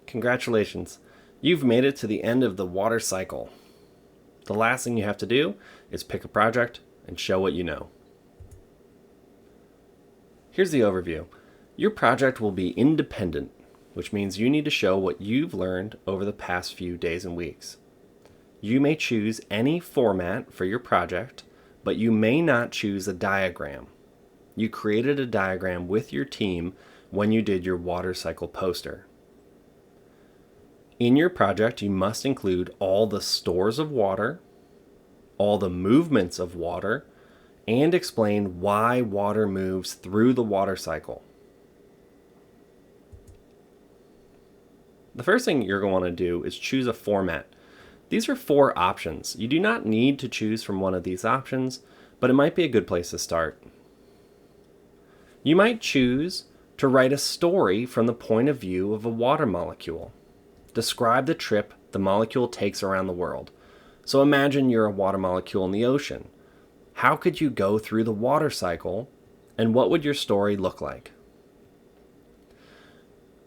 Congratulations. You've made it to the end of the water cycle. The last thing you have to do is pick a project and show what you know. Here's the overview. Your project will be independent, which means you need to show what you've learned over the past few days and weeks. You may choose any format for your project, but you may not choose a diagram. You created a diagram with your team when you did your water cycle poster. In your project, you must include all the stores of water, all the movements of water, and explain why water moves through the water cycle. The first thing you're going to want to do is choose a format. These are 4 options. You do not need to choose from one of these options, but it might be a good place to start. You might choose to write a story from the point of view of a water molecule. Describe the trip the molecule takes around the world. So imagine you're a water molecule in the ocean. How could you go through the water cycle, and what would your story look like?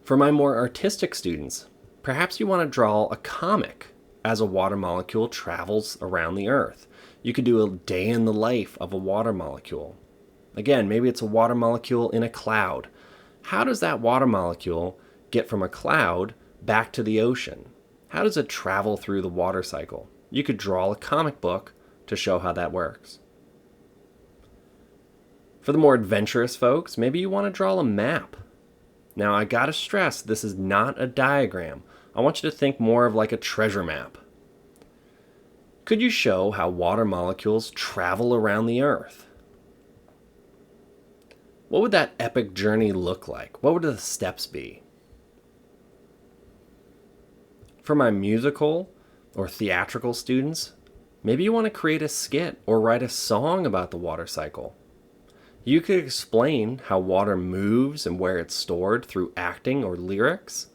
For my more artistic students, perhaps you want to draw a comic as a water molecule travels around the Earth. You could do a day in the life of a water molecule. Again, maybe it's a water molecule in a cloud. How does that water molecule get from a cloud back to the ocean? How does it travel through the water cycle? You could draw a comic book to show how that works. For the more adventurous folks, maybe you want to draw a map. Now, I gotta stress, this is not a diagram. I want you to think more of like a treasure map. Could you show how water molecules travel around the Earth? What would that epic journey look like? What would the steps be? For my musical or theatrical students, maybe you want to create a skit or write a song about the water cycle. You could explain how water moves and where it's stored through acting or lyrics.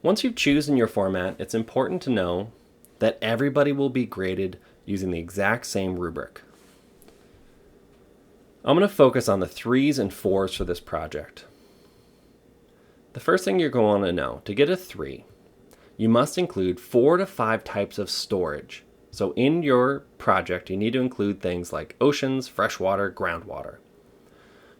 Once you've chosen your format, it's important to know that everybody will be graded using the exact same rubric. I'm going to focus on the 3s and 4s for this project. The first thing you're going to know, to get a 3, you must include 4 to 5 types of storage. So in your project, you need to include things like oceans, freshwater, groundwater.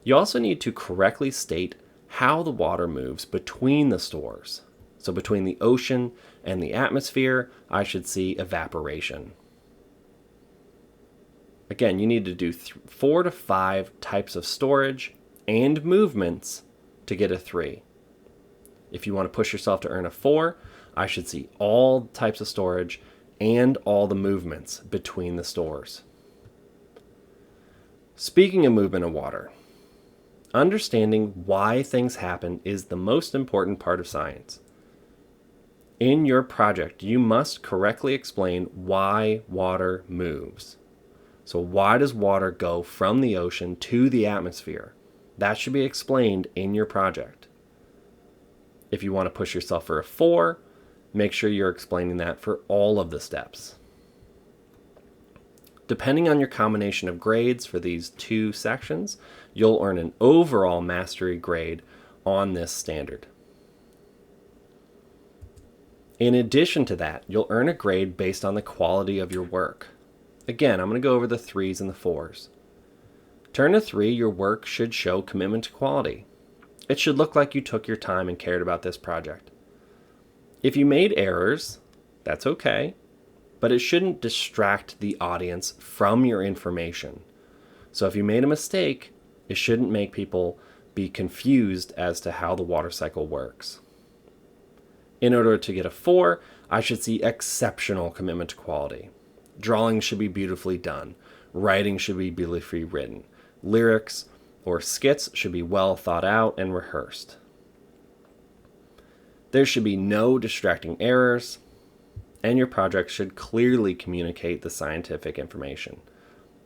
You also need to correctly state how the water moves between the stores. So between the ocean and the atmosphere, I should see evaporation. Again, you need to do 4 to 5 types of storage and movements to get a 3. If you want to push yourself to earn a 4, I should see all types of storage and all the movements between the stores. Speaking of movement of water, understanding why things happen is the most important part of science. In your project, you must correctly explain why water moves. So why does water go from the ocean to the atmosphere? That should be explained in your project. If you want to push yourself for a 4, make sure you're explaining that for all of the steps. Depending on your combination of grades for these 2 sections, you'll earn an overall mastery grade on this standard. In addition to that, you'll earn a grade based on the quality of your work. Again, I'm going to go over the 3s and the 4s. Turn a 3, your work should show commitment to quality. It should look like you took your time and cared about this project. If you made errors, that's okay, but it shouldn't distract the audience from your information. So if you made a mistake, it shouldn't make people be confused as to how the water cycle works. In order to get a 4, I should see exceptional commitment to quality. Drawing should be beautifully done. Writing should be beautifully written. Lyrics or skits should be well thought out and rehearsed. There should be no distracting errors, and your project should clearly communicate the scientific information.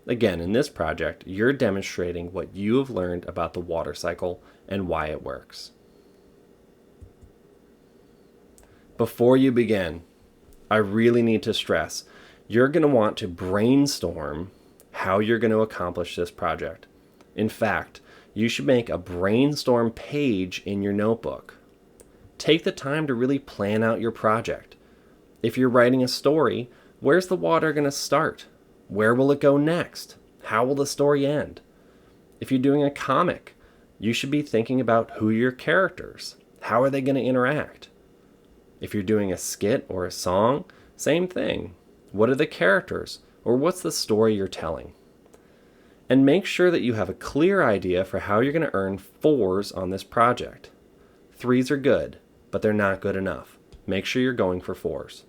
Again, in this project, you're demonstrating what you have learned about the water cycle and why it works. Before you begin, I really need to stress, you're going to want to brainstorm how you're going to accomplish this project. In fact, You should make a brainstorm page in your notebook. Take the time to really plan out your project. If you're writing a story, where's the water going to start? Where will it go next? How will the story end? If you're doing a comic, you should be thinking about who are your characters. How are they going to interact? If you're doing a skit or a song, same thing. What are the characters? Or what's the story you're telling? And make sure that you have a clear idea for how you're going to earn 4s on this project. 3s are good, but they're not good enough. Make sure you're going for 4s.